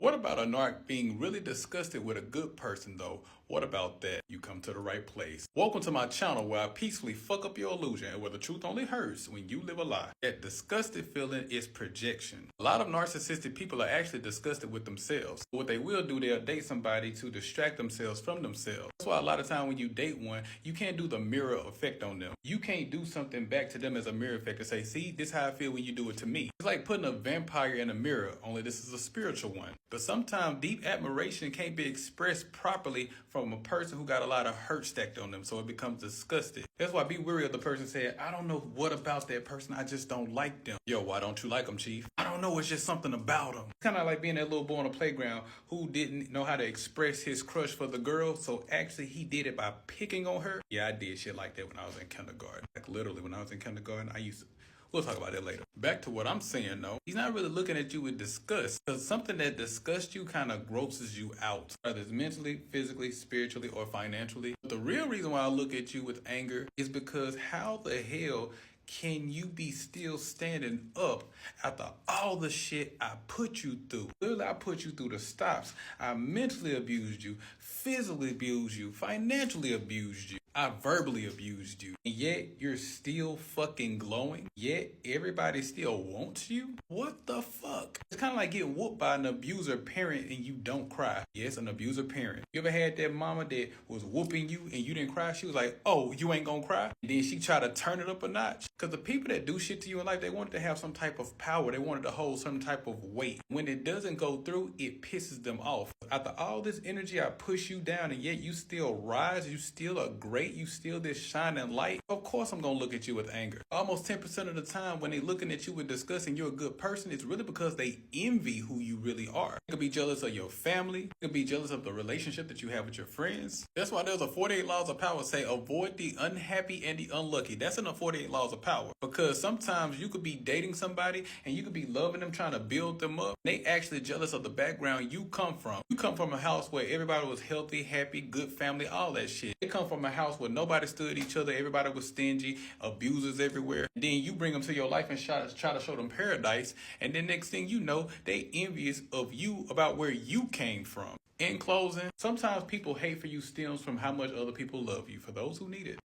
What about a narc being really disgusted with a good person though? What about that? You come to the right place. Welcome to my channel where I peacefully fuck up your illusion and where the truth only hurts when you live a lie. That disgusted feeling is projection. A lot of narcissistic people are actually disgusted with themselves. What they will do, they'll date somebody to distract themselves from themselves. That's why a lot of time when you date one, you can't do the mirror effect on them. You can't do something back to them as a mirror effect and say, see, this is how I feel when you do it to me. It's like putting a vampire in a mirror, only this is a spiritual one. But sometimes deep admiration can't be expressed properly from a person who got a lot of hurt stacked on them, so it becomes disgusted. That's why be wary of the person saying, I don't know what about that person, I just don't like them. Yo, why don't you like them, chief? I don't know, it's just something about them. Kind of like being that little boy on the playground who didn't know how to express his crush for the girl, so actually he did it by picking on her. Yeah, I did shit like that when I was in kindergarten. Like literally when I was in kindergarten, I used to. We'll talk about that later. Back to what I'm saying though. He's not really looking at you with disgust, because something that disgusts you kind of grosses you out, whether it's mentally, physically, spiritually, or financially. But the real reason why I look at you with anger is because how the hell can you be still standing up after all the shit I put you through? Literally, I put you through the stops. I mentally abused you, physically abused you, financially abused you. I verbally abused you, and yet you're still fucking glowing. Yet everybody still wants you. What the fuck? It's kind of like getting whooped by an abuser parent and you don't cry. Yes, an abuser parent. You ever had that mama that was whooping you and you didn't cry? She was like, oh, you ain't gonna cry? And then she tried to turn it up a notch. Because the people that do shit to you in life, they wanted to have some type of power. They wanted to hold some type of weight. When it doesn't go through, it pisses them off. After all this energy, I push you down, and yet you still rise. You still are great. You still this shining light. Of course I'm gonna look at you with anger. Almost 10% of the time when they looking at you with disgust and you're a good person, it's really because they envy who you really are. They could be jealous of your family. They could be jealous of the relationship that you have with your friends. That's why there's a 48 laws of power say avoid the unhappy and the unlucky. That's in the 48 laws of power. Because sometimes you could be dating somebody and you could be loving them, trying to build them up. They actually jealous of the background you come from. You come from a house where everybody was healthy, happy, good family, all that shit. They come from a house where nobody stood each other, everybody was stingy, abusers everywhere. And then you bring them to your life and try to show them paradise, and then next thing you know, they envious of you about where you came from. In closing, sometimes people hate for you stems from how much other people love you, for those who need it.